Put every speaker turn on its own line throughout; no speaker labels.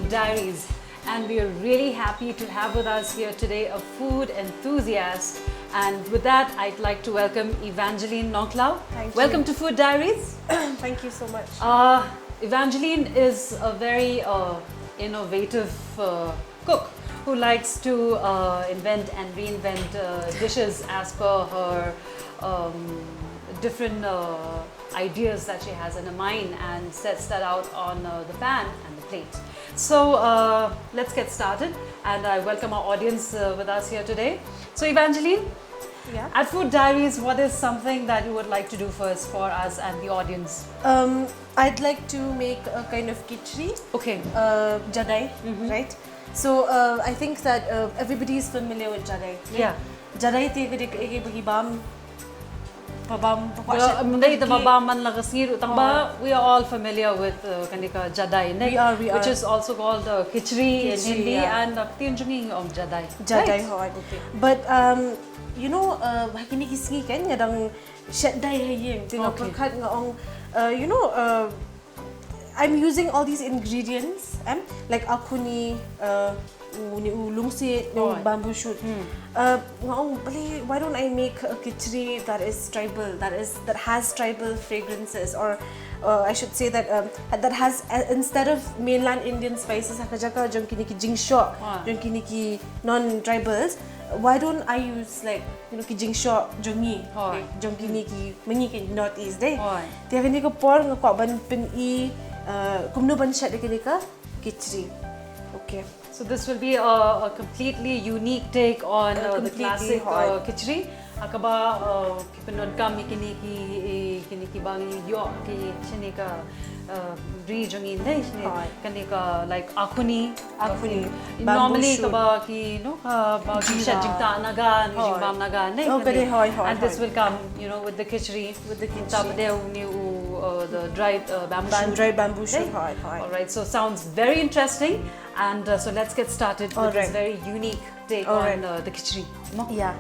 Food Diaries, and we are really happy to have with us here today a food enthusiast. And with that, I'd like to welcome Evangelene Nongkhlaw.
Thank you.
Welcome to Food Diaries.
Thank you so much.
Evangelene is a very innovative cook who likes to invent and reinvent dishes as per her different ideas that she has in her mind, and sets that out on the pan and the plate. So let's get started, and I welcome our audience with us here today. So Evangelene,
Yeah.
at Food Diaries, what is something that you would like to do first for us and the audience?
I'd like to make a kind of khichdi,
Okay.
jadai, right? So I think that everybody is familiar with jadai.
Yeah.
Jadai te gede bagi bam, pabam,
we are all familiar with kanika jadai,
We are.
which is also called khichdi in
Khichdi,
Hindi,
yeah.
and tinjungi of jadai.
Jadai
Right?
hoi. But you know, hakini kisngi kan yadang shadai hayem. Tengok
Okay.
perkat ngong, you know, I'm using all these ingredients, like aku ni lungsit, bamboo shoot. Why don't I make a khichdi that is tribal, that has tribal fragrances, or I should say that that has, instead of mainland Indian spices, hakajaka jong kini ki jingshaw, jong kini ki non-tribals. Why don't I use like ki jingshaw jongi, jong kini ki mengi ki northeast deh. Dia kini ko por ngakok ban pen I kumno ban shat kini ka khichdi. Okay.
So this will be a completely unique take on the
Completely
classic
hot.
khichdi. Akaba kipenod kami kini ki bang yo ki chini ka bri jongin dai chini kani ka like akuni. Normally
shoot.
kaba ki no ka ba ki shat jingta nagan jingbam nagan dai. And this will come, you know, with the khichdi, tab there the dried bamboo.
Dry bamboo shoot.
All right, so sounds very interesting, and so let's get started with this very unique take on the khichdi.
Yeah.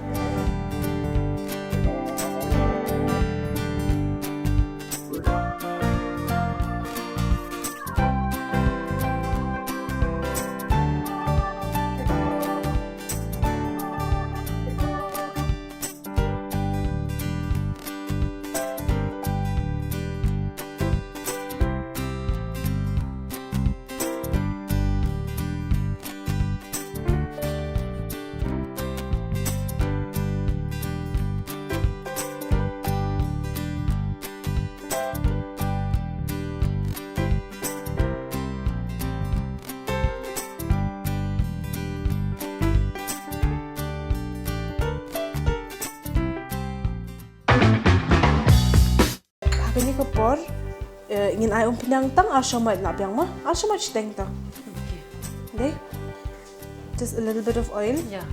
Ini kepor ingin ai penang tang ashamat nak piang mah ashamat steng tang. Okay. Just a little bit of oil.
Yeah.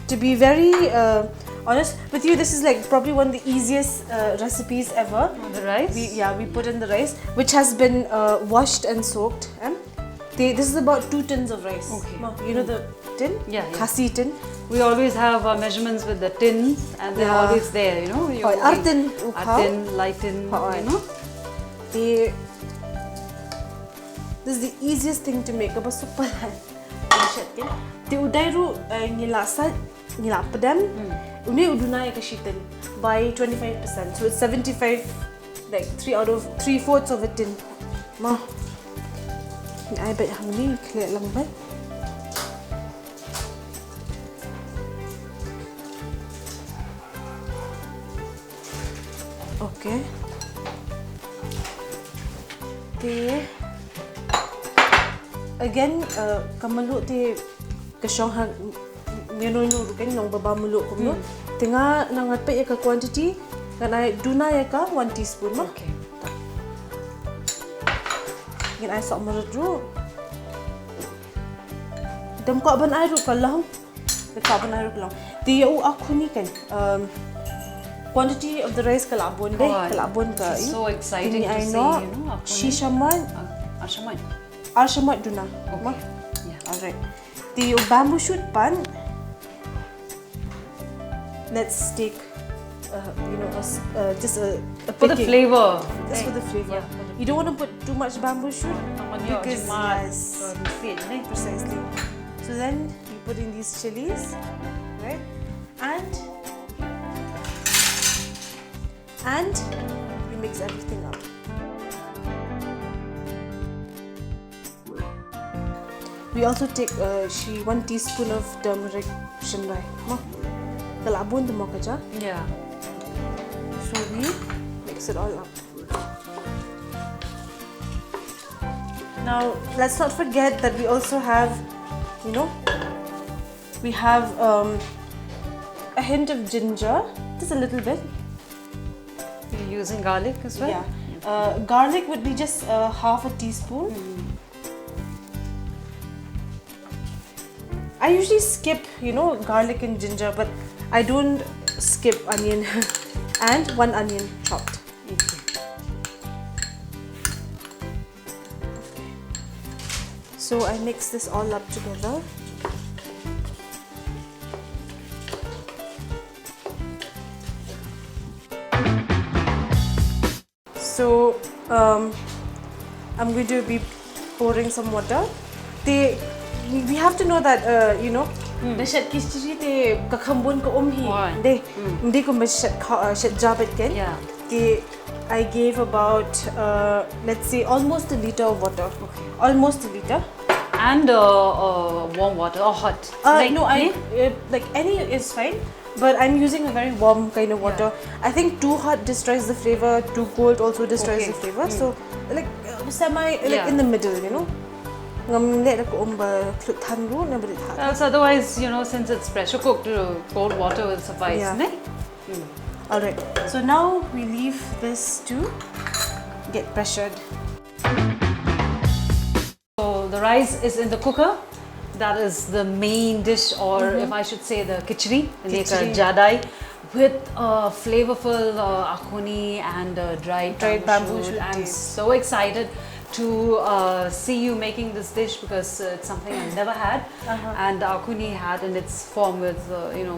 To be very honest with you, this is like probably one of the easiest recipes ever.
The rice?
We put in the rice, which has been washed and soaked. This is about 2 tins of rice.
Okay.
You know the tin?
Yeah.
Khasi tin.
We always have our measurements with the tins, and they're always there, you know.
Artin,
light tin, you know.
This is the easiest thing to make. Apa super lah. Di udai ru nilasa nilapedam. Uni udunai ke shitin by 25%. So it's 75, like 3/4 of a tin. Mah. Ni I bet hang ni clear lambat. Okay. Again, kamaluk ti kasyong hang meron kan nong baba muluk kumno. Tengah nangat pe ka quantity kan ai duna ya ka 1 teaspoon mah.
Okay.
Ngin ai sok merut ru. Dam kok ban ai ru kalong. Dekat ban ai ru kalong. Ti aku ni kan quantity of the rice kalabon deh, kalabon ka.
So exciting to see, you know.
Shishaman. Ashamat duna.
Okay.
Yeah. Alright. The bamboo shoot pan. Let's take, just a
for the flavor.
Just for the flavor.
Yeah, for the
You don't want to put too much bamboo shoot because yes, precisely. So then you put in these chilies, right? And you mix everything up. We also take 1 teaspoon of turmeric shinrai.
Yeah.
So we mix it all up. Now let's not forget that we also have, we have a hint of ginger, just a little bit.
You're using garlic as well?
Yeah. Garlic would be just half a teaspoon. I usually skip, garlic and ginger, but I don't skip onion. And 1 onion chopped. So I mix this all up together. So I'm going to be pouring some water. We have to know that the shed kichiri te kakambun ko umhi de ko shed jabet ken. I gave about let's say almost a liter of water.
Okay.
Almost a liter.
And warm water or hot?
No, like any is fine. But I'm using a very warm kind of water. I think too hot destroys the flavor, too cold also destroys the flavor. So like semi, in the middle,
Else otherwise, since it's pressure cooked, cold water will suffice.
Yeah. Alright, so now we leave this to get pressured.
So the rice is in the cooker. That is the main dish, or if I should say the khichdi, jadai, with flavorful akhuni and dried bamboo shoot. I'm so excited to see you making this dish because it's something I've never had. And akhuni had in its form with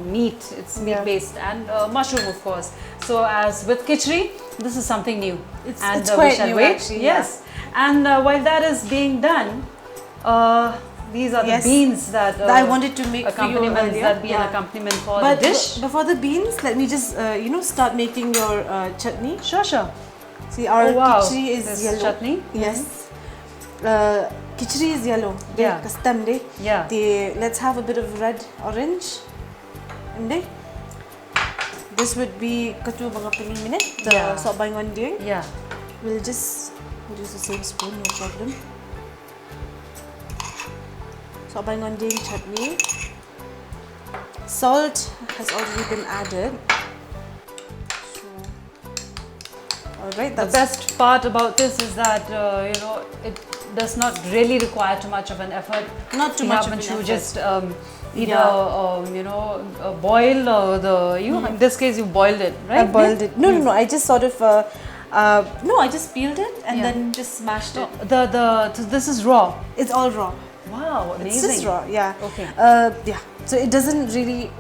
meat. It's meat based and mushroom, of course. So as with khichdi, this is something new.
It's quite new, actually.
Yes, and while that is being done. These are the beans that
I wanted to make for you earlier.
That be an accompaniment for the dish.
Before the beans, let me just start making your chutney.
Sure.
See, our khichdi is
this
yellow.
Chutney?
Yes. Khichdi is yellow.
Yeah.
Custom day.
Yeah.
Let's have a bit of red orange. And this would be katu bangapini minute. The sop bangon doing.
Yeah.
We'll just use the same spoon, no problem. So bangon ding chutney. Salt has already been added. Alright,
the best part about this is that it does not really require too much of an effort.
Not too much of an effort.
Just either boil in this case you boiled it, right?
I boiled it. No. I just sort of I just peeled it and then just smashed it.
This is raw.
It's all raw.
Wow, amazing.
It's just raw, yeah.
Okay.
So it doesn't really,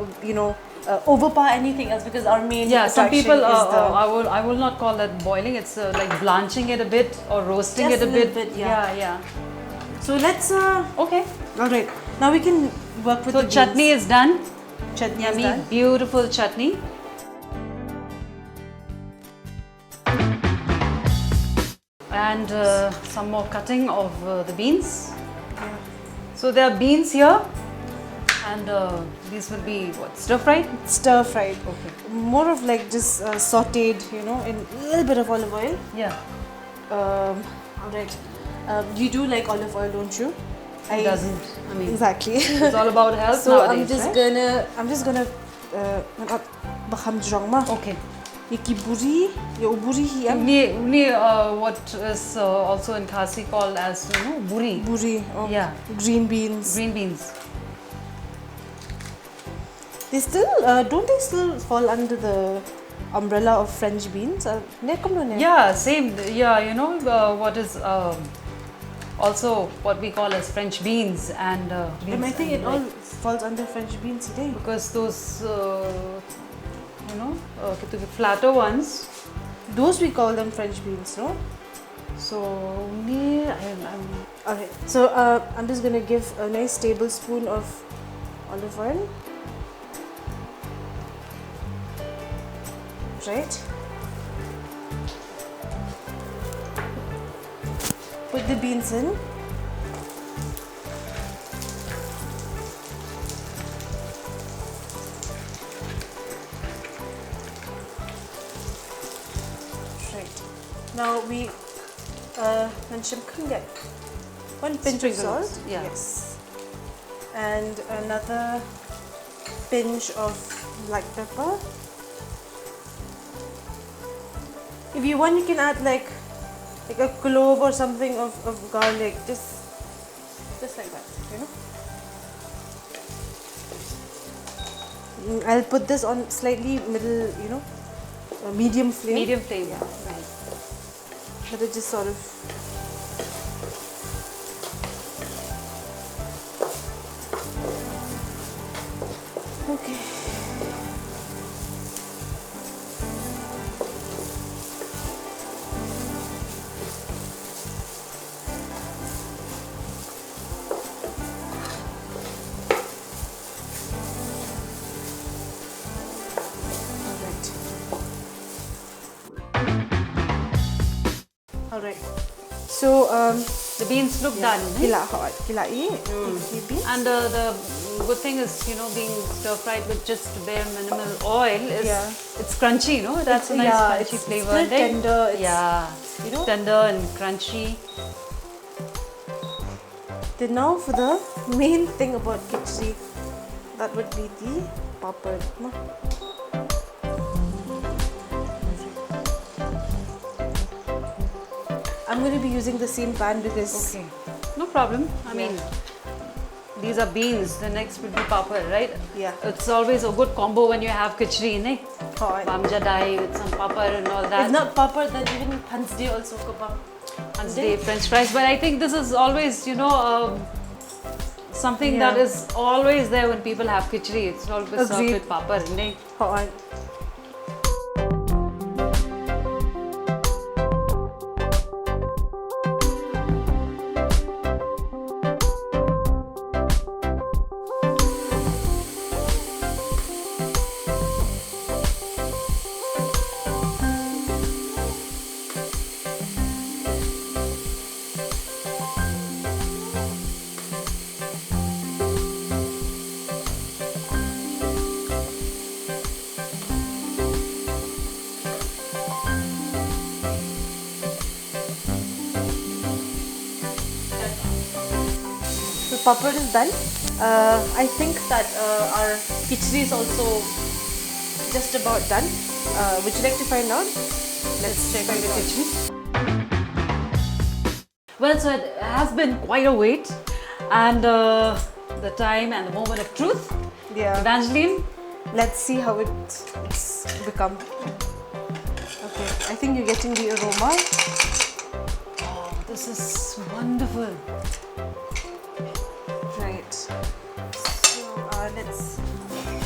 overpower anything else because our main
some people I will not call that boiling. It's like blanching it a bit or roasting it a bit. Yeah.
So let's
okay.
All right. Now we can work with the beans.
Chutney is done.
Chutney
Yummy,
is done.
beautiful chutney. And some more cutting of the beans.
Yeah.
So there are beans here, and these will be what, stir fried?
Stir fried.
Okay.
More of like just sautéed, in a little bit of olive oil.
Yeah.
All right. You do like olive oil, don't you?
It doesn't. I mean,
exactly.
It's all about health
so
nowadays,
I'm just gonna
okay. What is also in Khasi called as buri.
Buri.
Yeah.
Green beans.
Green beans.
They still don't they still fall under the umbrella of French beans?
Yeah, same. Yeah, what is also what we call as French beans and beans.
And I think it all falls under French beans today.
Because those flatter ones.
Those we call them French beans, no?
So I'm
Alright, so I'm just gonna give a nice tablespoon of olive oil. Right. Put the beans in. Right. Now we get one pinch of
Sprinkle,
salt.
yeah.
Yes. And another pinch of black pepper. If you want, you can add like a clove or something of garlic, just like that, you know. I'll put this on slightly middle, you know, medium flame.
medium flame.
Yeah.
Right.
Let it just sort of. Okay. Alright. So
The beans look done. eh? And the good thing is, you know, being stir fried with just bare minimal oil is it's crunchy, no? That's a nice crunchy flavor.
It's still tender. It's,
Yeah,
you know.
tender and crunchy.
Then now for the main thing about khichdi, that would be the papad. No? I'm going to be using the same pan because
Okay, no problem. I mean, these are beans. The next would be papad, right?
Yeah.
It's always a good combo when you have khichdi, ne?
Hot.
Bamja dai with some papad and all that.
If not papad, then even hansdi also kabab.
Hansdi, French fries. But I think this is always, you know, something that is always there when people have khichdi. It's always served
Agreed.
with papad, ne?
Hot. So papad is done. I think that our khichdi is also just about done. Would you like to find out? Let's check out the khichdi.
Well, so it has been quite a wait, and the time and the moment of truth.
Yeah.
Evangeline,
Let's see how it's become. Okay, I think you're getting the aroma.
oh, this is wonderful.
Right. So let's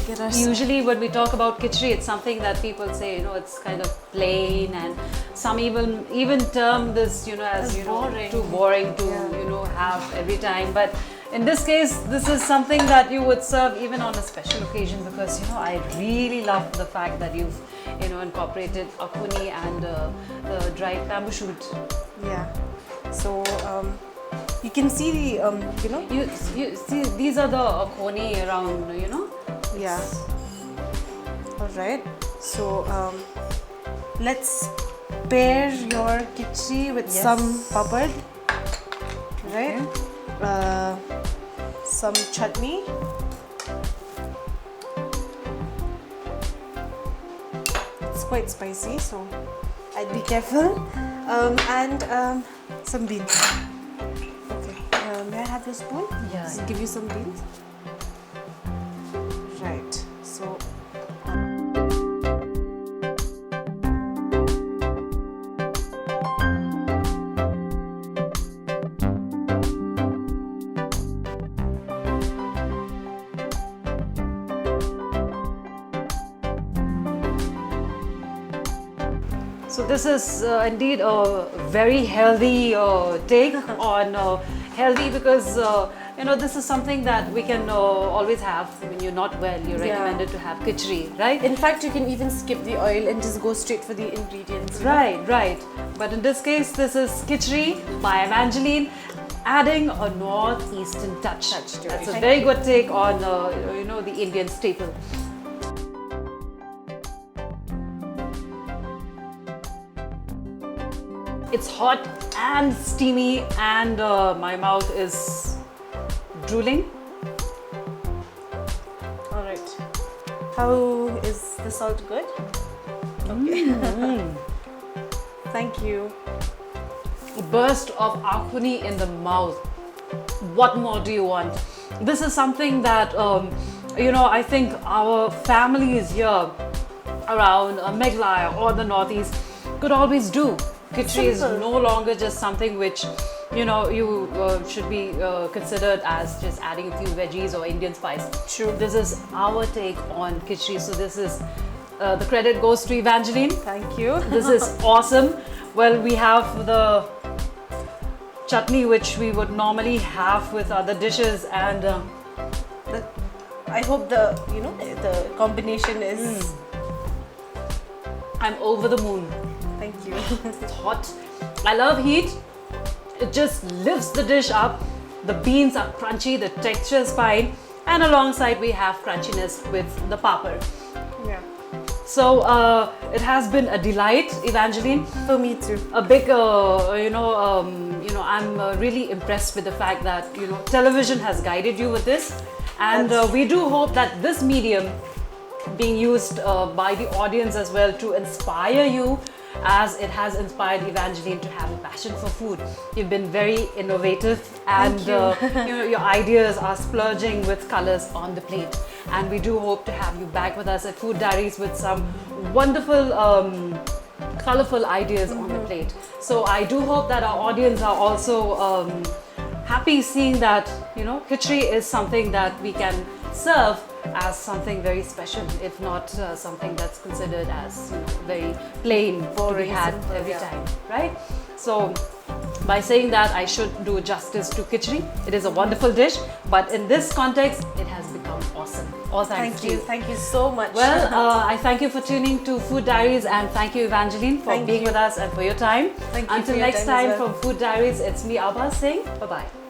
get our.
Usually, when we talk about khichdi, it's something that people say, you know, it's kind of plain, and some even term this, you know, as you know,
boring.
too boring to you know have every time. But in this case, this is something that you would serve even on a special occasion because you know I really love the fact that you've you know incorporated akuni and the dried bamboo shoot.
Yeah. So you can see the you know.
You see, these are the akoni around, you know.
Yeah. All right. So let's pair your khichdi with some papad, right? Some chutney. It's quite spicy, so I'd be careful. And some beans. Okay. May I have your spoon?
Yeah.
Just give you some beans. Right. So.
So this is indeed a very healthy take on healthy, because this is something that we can always have when you're not well. You're recommended to have khichdi, right?
In fact, you can even skip the oil and just go straight for the ingredients.
Right. But in this case, this is khichdi by Evangelene, adding a northeastern touch to it. That's a very good take on the Indian staple. It's hot and steamy, and my mouth is drooling.
All right. How is the salt good? Okay. Thank you.
Burst of akhuni in the mouth. What more do you want? This is something that I think our families here around Nongkhlaw or the northeast could always do. Khichdi is no longer just something which you should be considered as just adding a few veggies or Indian spice.
True.
This is our take on khichdi. So this is the credit goes to Evangelene.
Thank you.
This is awesome. Well, we have the chutney which we would normally have with other dishes, and
I hope the combination is.
I'm over the moon.
Thank you.
It's hot. I love heat. It just lifts the dish up. The beans are crunchy, the texture is fine, and alongside we have crunchiness with the papad.
Yeah.
So it has been a delight, Evangelene.
For me too.
A big, I'm really impressed with the fact that television has guided you with this, and we do hope that this medium being used by the audience as well to inspire you, as it has inspired Evangelene to have a passion for food. You've been very innovative, and your ideas are splurging with colors on the plate. And we do hope to have you back with us at Food Diaries with some wonderful, colorful ideas on the plate. So I do hope that our audience are also happy seeing that khichdi is something that we can serve as something very special, if not something that's considered as very plain, boring, to be had every time, right? So by saying that, I should do justice to khichdi. It is a wonderful dish, but in this context, it has become awesome. All thanks to you.
Thank you so much.
Well, I thank you for tuning to Food Diaries, and thank you, Evangelene, for being with us and for your time.
Thank you.
Until next time from Food Diaries, it's me, Abha, saying bye-bye.